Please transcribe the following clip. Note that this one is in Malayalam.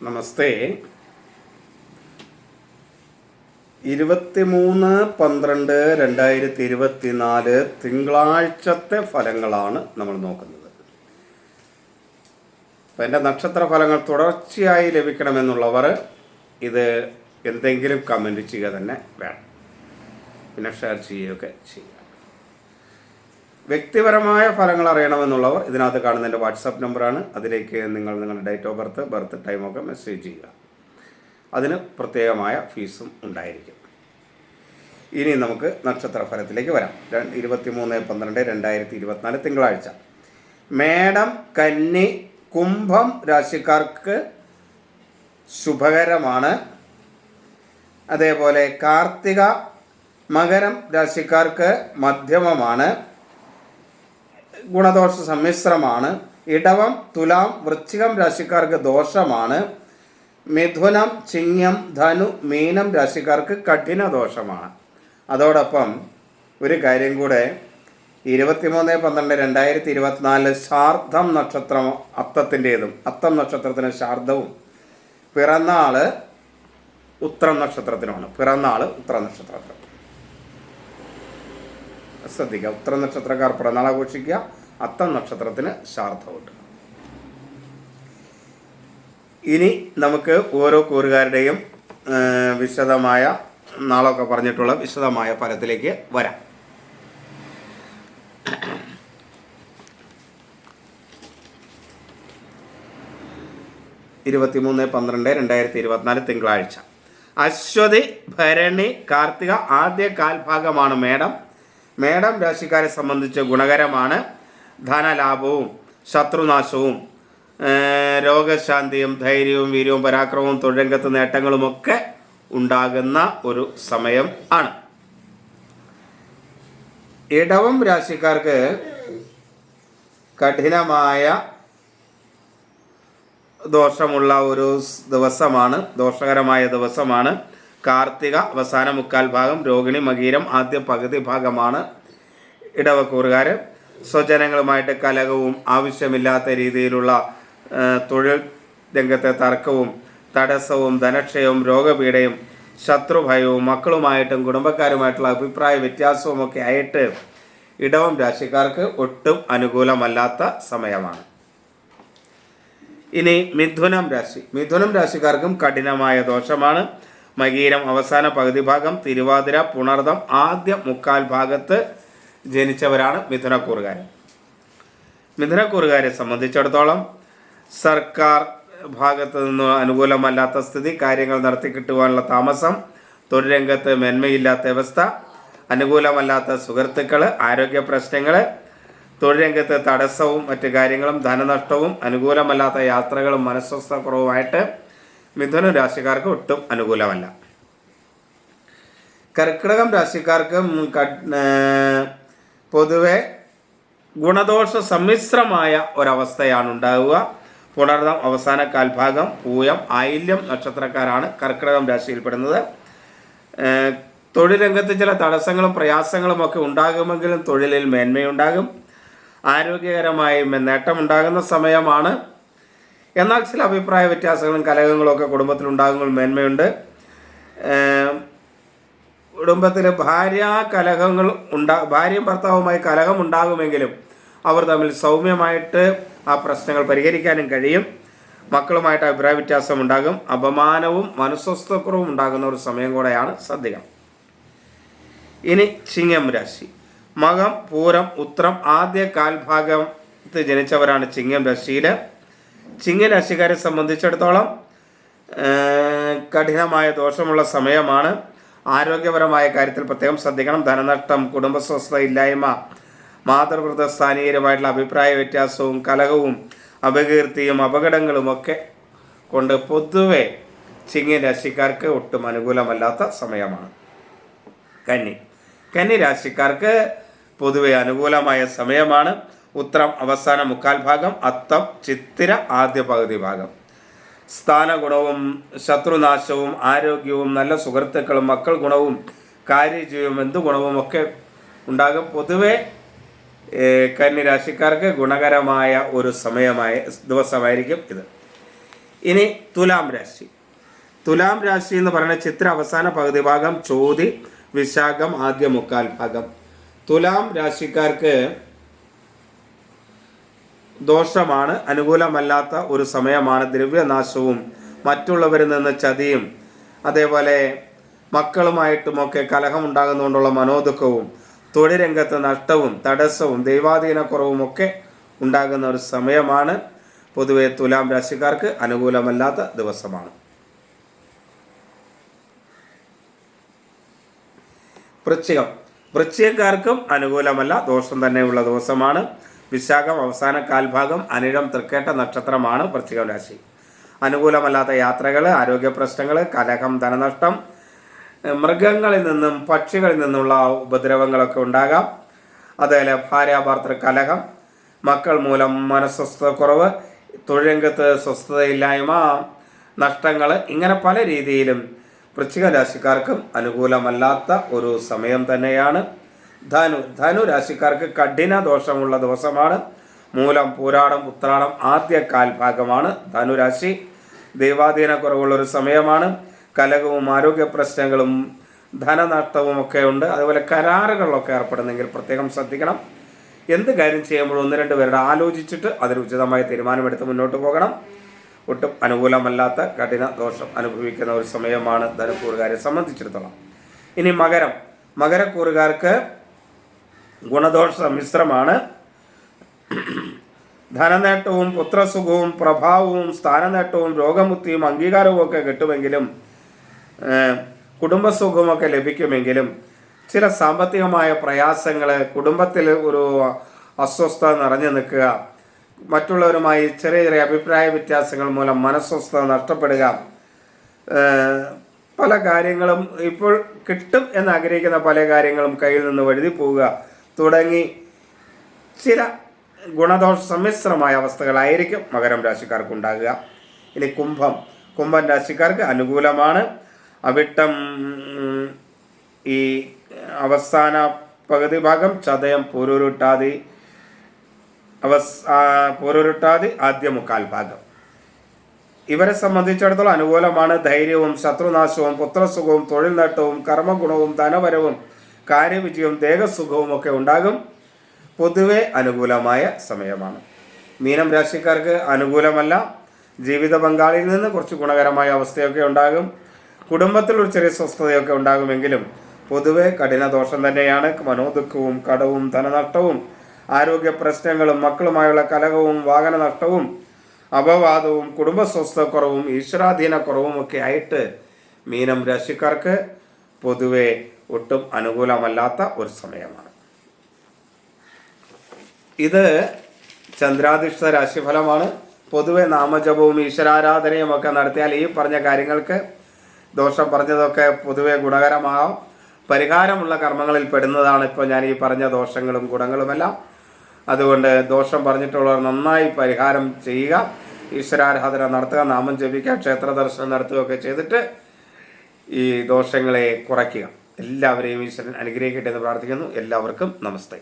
നമസ്തേ. 23/12/2024 തിങ്കളാഴ്ചത്തെ ഫലങ്ങളാണ് നമ്മൾ നോക്കുന്നത്. അപ്പം എൻ്റെ നക്ഷത്ര ഫലങ്ങൾ തുടർച്ചയായി ലഭിക്കണമെന്നുള്ളവർ ഇത് എന്തെങ്കിലും കമൻറ്റ് ചെയ്യുക തന്നെ വേണം, പിന്നെ ഷെയർ ചെയ്യുകയൊക്കെ ചെയ്യുക. വ്യക്തിപരമായ ഫലങ്ങൾ അറിയണമെന്നുള്ളവർ ഇതിനകത്ത് കാണുന്ന എൻ്റെ വാട്സാപ്പ് നമ്പറാണ്. അതിലേക്ക് നിങ്ങളുടെ ഡേറ്റ് ഓഫ് ബർത്ത് ടൈമൊക്കെ മെസ്സേജ് ചെയ്യുക. അതിന് പ്രത്യേകമായ ഫീസും ഉണ്ടായിരിക്കും. ഇനി നമുക്ക് നക്ഷത്ര ഫലത്തിലേക്ക് വരാം. 23/12/2024 തിങ്കളാഴ്ച. മേടം, കന്നി, കുംഭം രാശിക്കാർക്ക് ശുഭകരമാണ്. അതേപോലെ കാർത്തിക, മകരം രാശിക്കാർക്ക് മധ്യമമാണ്, ഗുണദോഷ സമ്മിശ്രമാണ്. ഇടവം, തുലാം, വൃശ്ചികം രാശിക്കാർക്ക് ദോഷമാണ്. മിഥുനം, ചിങ്ങം, ധനു, മീനം രാശിക്കാർക്ക് കഠിന ദോഷമാണ്. അതോടൊപ്പം ഒരു കാര്യം കൂടെ, 23/12/2024 ശാർദ്ധം നക്ഷത്രം അത്തത്തിൻ്റേതും, അത്തം നക്ഷത്രത്തിന് ശാർദ്ധവും, പിറന്നാൾ ഉത്രം നക്ഷത്രത്തിനുമാണ്. പിറന്നാൾ ഉത്രം നക്ഷത്രത്തിൽ ശ്രദ്ധിക്കുക. ഉത്രം നക്ഷത്രക്കാർ പിറന്നാൾ ആഘോഷിക്കുക, അത്തം നക്ഷത്രത്തിന് ശാർദ്ധമുണ്ട്. ഇനി നമുക്ക് ഓരോ കൂറുകാരുടെയും വിശദമായ, നാളൊക്കെ പറഞ്ഞിട്ടുള്ള വിശദമായ ഫലത്തിലേക്ക് വരാം. (23/12/2024) തിങ്കളാഴ്ച. അശ്വതി, ഭരണി, കാർത്തിക ആദ്യ കാൽഭാഗമാണ് മേടം. മേടം രാശിക്കാരെ സംബന്ധിച്ച് ഗുണകരമാണ്. ധനലാഭവും ശത്രുനാശവും രോഗശാന്തിയും ധൈര്യവും വീര്യവും പരാക്രമവും തൊഴിൽരംഗത്ത് നേട്ടങ്ങളുമൊക്കെ ഉണ്ടാകുന്ന ഒരു സമയം ആണ്. ഇടവം രാശിക്കാർക്ക് കഠിനമായ ദോഷമുള്ള ഒരു ദിവസമാണ്, ദോഷകരമായ ദിവസമാണ്. കാർത്തിക അവസാന മുക്കാൽ ഭാഗം, രോഹിണി, മകീരം ആദ്യ പകുതി ഭാഗമാണ് ഇടവക്കൂറുകാർ. സ്വജനങ്ങളുമായിട്ട് കലഹവും ആവശ്യമില്ലാത്ത രീതിയിലുള്ള തൊഴിൽ രംഗത്തെ തർക്കവും തടസ്സവും ധനക്ഷയവും രോഗപീഠയും ശത്രുഭയവും മക്കളുമായിട്ടും കുടുംബക്കാരുമായിട്ടുള്ള അഭിപ്രായ വ്യത്യാസവും ഒക്കെ ആയിട്ട് ഇടവം രാശിക്കാർക്ക് ഒട്ടും അനുകൂലമല്ലാത്ത സമയമാണ്. ഇനി മിഥുനം രാശി. മിഥുനം രാശിക്കാർക്കും കഠിനമായ ദോഷമാണ്. മകീരം അവസാന പകുതി ഭാഗം, തിരുവാതിര, പുണർദം ആദ്യ മുക്കാൽ ഭാഗത്ത് ജനിച്ചവരാണ് മിഥുനക്കൂറുകാർ. മിഥുനക്കൂറുകാരെ സംബന്ധിച്ചിടത്തോളം സർക്കാർ ഭാഗത്ത് നിന്ന് അനുകൂലമല്ലാത്ത സ്ഥിതി, കാര്യങ്ങൾ നടത്തി കിട്ടുവാനുള്ള താമസം, തൊഴിൽ രംഗത്ത് മേന്മയില്ലാത്ത അവസ്ഥ, അനുകൂലമല്ലാത്ത സുഹൃത്തുക്കൾ, ആരോഗ്യ പ്രശ്നങ്ങൾ, തൊഴിൽ രംഗത്ത് തടസ്സവും മറ്റു കാര്യങ്ങളും, ധനനഷ്ടവും, അനുകൂലമല്ലാത്ത യാത്രകളും മനസ്വസ്ഥക്കുറവുമായിട്ട് മിഥുന രാശിക്കാർക്ക് ഒട്ടും അനുകൂലമല്ല. കർക്കിടകം രാശിക്കാർക്ക് പൊതുവെ ഗുണദോഷ സമ്മിശ്രമായ ഒരവസ്ഥയാണ് ഉണ്ടാവുക. പുണർദം അവസാന കാൽഭാഗം, പൂയം, ആയില്യം നക്ഷത്രക്കാരാണ് കർക്കിടകം രാശിയിൽപ്പെടുന്നത്. തൊഴിൽ രംഗത്ത് ചില തടസ്സങ്ങളും പ്രയാസങ്ങളും ഒക്കെ ഉണ്ടാകുമെങ്കിലും തൊഴിലിൽ മേന്മയുണ്ടാകും. ആരോഗ്യകരമായി നേട്ടമുണ്ടാകുന്ന സമയമാണ്. എന്നാൽ ചില അഭിപ്രായ വ്യത്യാസങ്ങളും കലഹങ്ങളും ഒക്കെ കുടുംബത്തിലുണ്ടാകുമ്പോൾ മേന്മയുണ്ട്. കുടുംബത്തിൽ ഭാര്യയും ഭർത്താവുമായി കലഹം ഉണ്ടാകുമെങ്കിലും അവർ തമ്മിൽ സൗമ്യമായിട്ട് ആ പ്രശ്നങ്ങൾ പരിഹരിക്കാനും കഴിയും. മക്കളുമായിട്ട് അഭിപ്രായ വ്യത്യാസം ഉണ്ടാകും. അപമാനവും മനസ്വസ്ഥക്കുറവും ഉണ്ടാകുന്ന ഒരു സമയം കൂടെയാണ് ശ്രദ്ധിക്കണം. ഇനി ചിങ്ങം രാശി. മകം, പൂരം, ഉത്രം ആദ്യ കാൽഭാഗത്ത് ജനിച്ചവരാണ് ചിങ്ങം രാശിയിൽ. ചിങ്ങം രാശിക്കാരെ സംബന്ധിച്ചിടത്തോളം കഠിനമായ ദോഷമുള്ള സമയമാണ്. ആരോഗ്യപരമായ കാര്യത്തിൽ പ്രത്യേകം ശ്രദ്ധിക്കണം. ധനനഷ്ടം, കുടുംബസ്വസ്ഥത ഇല്ലായ്മ, മാതൃവൃതസ്ഥാനീയരുമായിട്ടുള്ള അഭിപ്രായ വ്യത്യാസവും കലഹവും അപകീർത്തിയും അപകടങ്ങളുമൊക്കെ കൊണ്ട് പൊതുവെ ചിങ്ങം രാശിക്കാർക്ക് ഒട്ടും അനുകൂലമല്ലാത്ത സമയമാണ്. കന്നി രാശിക്കാർക്ക് പൊതുവെ അനുകൂലമായ സമയമാണ്. ഉത്രം അവസാന മുക്കാൽ ഭാഗം, അത്തം ചിത്തിര ആദ്യ പകുതി ഭാഗം. സ്ഥാനഗുണവും ശത്രുനാശവും ആരോഗ്യവും നല്ല സുഹൃത്തുക്കളും മക്കൾ ഗുണവും കാര്യജീവവും എന്തു ഗുണവും ഒക്കെ ഉണ്ടാകും. പൊതുവെ കന്നി രാശിക്കാർക്ക് ഗുണകരമായ ഒരു ദിവസമായിരിക്കും ഇത്. ഇനി തുലാം രാശി. തുലാം രാശി എന്ന് പറയുന്ന ചിത്ര അവസാന പകുതി ഭാഗം, ചോതി വിശാഖം ആദ്യ മുക്കാൽ ഭാഗം. തുലാം രാശിക്കാർക്ക് ദോഷമാണ്, അനുകൂലമല്ലാത്ത ഒരു സമയമാണ്. ദ്രവ്യനാശവും മറ്റുള്ളവരിൽ നിന്ന് ചതിയും അതേപോലെ മക്കളുമായിട്ടുമൊക്കെ കലഹമുണ്ടാകുന്നതുകൊണ്ടുള്ള മനോദുഃഖവും തൊഴിൽ രംഗത്ത് നഷ്ടവും തടസ്സവും ദൈവാധീനക്കുറവും ഒക്കെ ഉണ്ടാകുന്ന ഒരു സമയമാണ്. പൊതുവെ തുലാം രാശിക്കാർക്ക് അനുകൂലമല്ലാത്ത ദിവസമാണ്. വൃശ്ചികം. വൃശ്ചികക്കാർക്കും അനുകൂലമല്ല, ദോഷം തന്നെയുള്ള ദിവസമാണ്. വിശാഖം അവസാന കാൽഭാഗം, അനിഴം തൃക്കേട്ട നക്ഷത്രമാണ് വൃശ്ചികം രാശി. അനുകൂലമല്ലാത്ത യാത്രകൾ, ആരോഗ്യ പ്രശ്നങ്ങൾ, കലഹം, ധനനഷ്ടം, മൃഗങ്ങളിൽ നിന്നും പക്ഷികളിൽ നിന്നുള്ള ഉപദ്രവങ്ങളൊക്കെ ഉണ്ടാകാം. അതേപോലെ ഭാര്യാഭർത്തൃ കലഹം, മക്കൾ മൂലം മനസ്വസ്ഥതക്കുറവ്, തൊഴിൽ രംഗത്ത് സ്വസ്ഥതയില്ലായ്മ, നഷ്ടങ്ങൾ, ഇങ്ങനെ പല രീതിയിലും വൃശ്ചിക രാശിക്കാർക്കും അനുകൂലമല്ലാത്ത ഒരു സമയം തന്നെയാണ്. ധനു രാശിക്കാർക്ക് കഠിന ദോഷമുള്ള ദിവസമാണ്. മൂലം, പൂരാടം, ഉത്രാടം ആദ്യ കാൽഭാഗമാണ് ധനുരാശി. ദൈവാധീനക്കുറവുള്ളൊരു സമയമാണ്. കലഹവും ആരോഗ്യ പ്രശ്നങ്ങളും ധനനഷ്ടവും ഒക്കെ ഉണ്ട്. അതുപോലെ കരാറുകളിലൊക്കെ ഏർപ്പെടുന്നെങ്കിൽ പ്രത്യേകം ശ്രദ്ധിക്കണം. എന്ത് കാര്യം ചെയ്യുമ്പോഴും 1-2 പേരുടെ ആലോചിച്ചിട്ട് അതിന് ഉചിതമായ തീരുമാനമെടുത്ത് മുന്നോട്ട് പോകണം. ഒട്ടും അനുകൂലമല്ലാത്ത കഠിന ദോഷം അനുഭവിക്കുന്ന ഒരു സമയമാണ് ധനുക്കൂറുകാരെ സംബന്ധിച്ചിടത്തോളം. ഇനി മകരം. മകരക്കൂറുകാർക്ക് ഗുണദോഷ മിശ്രമാണ്. ധനനേട്ടവും പുത്രസുഖവും പ്രഭാവവും സ്ഥാനനേട്ടവും രോഗമുക്തിയും അംഗീകാരവും ഒക്കെ കിട്ടുമെങ്കിലും കുടുംബസുഖമൊക്കെ ലഭിക്കുമെങ്കിലും ചില സാമ്പത്തികമായ പ്രയാസങ്ങൾ, കുടുംബത്തിൽ ഒരു അസ്വസ്ഥത നിറഞ്ഞു നിൽക്കുക, മറ്റുള്ളവരുമായി ചെറിയ ചെറിയ അഭിപ്രായ വ്യത്യാസങ്ങൾ മൂലം മനസ്വസ്ഥത നഷ്ടപ്പെടുക, പല കാര്യങ്ങളും ഇപ്പോൾ കിട്ടും എന്നാഗ്രഹിക്കുന്ന പല കാര്യങ്ങളും കയ്യിൽ നിന്ന് വഴുതി പോവുക തുടങ്ങി ചില ഗുണദോഷ സമ്മിശ്രമായ അവസ്ഥകളായിരിക്കും മകരം രാശിക്കാർക്ക് ഉണ്ടാകുക. ഇനി കുംഭം രാശിക്കാർക്ക് അനുകൂലമാണ്. അവിട്ടം ഈ അവസാന പകുതി ഭാഗം, ചതയം പൂരുരുട്ടാതി ആദ്യ മുക്കാൽ ഭാഗം. ഇവരെ സംബന്ധിച്ചിടത്തോളം അനുകൂലമാണ്. ധൈര്യവും ശത്രുനാശവും പുത്രസുഖവും തൊഴിൽ നേട്ടവും കർമ്മഗുണവും ധനവരവും കാര്യവിജയവും ദേഹസുഖവും ഒക്കെ ഉണ്ടാകും. പൊതുവെ അനുകൂലമായ സമയമാണ്. മീനം രാശിക്കാർക്ക് അനുകൂലമല്ല. ജീവിത പങ്കാളിയിൽ നിന്ന് കുറച്ച് ഗുണകരമായ അവസ്ഥയൊക്കെ ഉണ്ടാകും. കുടുംബത്തിൽ ഒരു ചെറിയ സ്വസ്ഥതയൊക്കെ ഉണ്ടാകുമെങ്കിലും പൊതുവെ കഠിന ദോഷം തന്നെയാണ്. മനോദുഃഖവും കടവും ധനനഷ്ടവും ആരോഗ്യ പ്രശ്നങ്ങളും മക്കളുമായുള്ള കലഹവും വാഹന നഷ്ടവും അപവാദവും കുടുംബസ്വസ്ഥതക്കുറവും ഈശ്വരാധീനക്കുറവും ഒക്കെ ആയിട്ട് മീനം രാശിക്കാർക്ക് പൊതുവെ ഒട്ടും അനുകൂലമല്ലാത്ത ഒരു സമയമാണ്. ഇത് ചന്ദ്രാധിഷ്ഠിത രാശിഫലമാണ്. പൊതുവെ നാമജപവും ഈശ്വരാരാധനയും ഒക്കെ നടത്തിയാൽ ഈ പറഞ്ഞ കാര്യങ്ങൾക്ക്, ദോഷം പറഞ്ഞതൊക്കെ പൊതുവെ ഗുണകരമാകാം. പരിഹാരമുള്ള കർമ്മങ്ങളിൽ പെടുന്നതാണ് ഇപ്പോൾ ഞാൻ ഈ പറഞ്ഞ ദോഷങ്ങളും ഗുണങ്ങളുമെല്ലാം. അതുകൊണ്ട് ദോഷം പറഞ്ഞിട്ടുള്ളവർ നന്നായി പരിഹാരം ചെയ്യുക, ഈശ്വരാരാധന നടത്തുക, നാമം ജപിക്കുക, ക്ഷേത്ര ദർശനം നടത്തുകയൊക്കെ ചെയ്തിട്ട് ഈ ദോഷങ്ങളെ കുറയ്ക്കുക. എല്ലാവരെയും ഈശ്വരൻ അനുഗ്രഹിക്കട്ടെ എന്ന് പ്രാർത്ഥിക്കുന്നു. എല്ലാവർക്കും നമസ്തേ.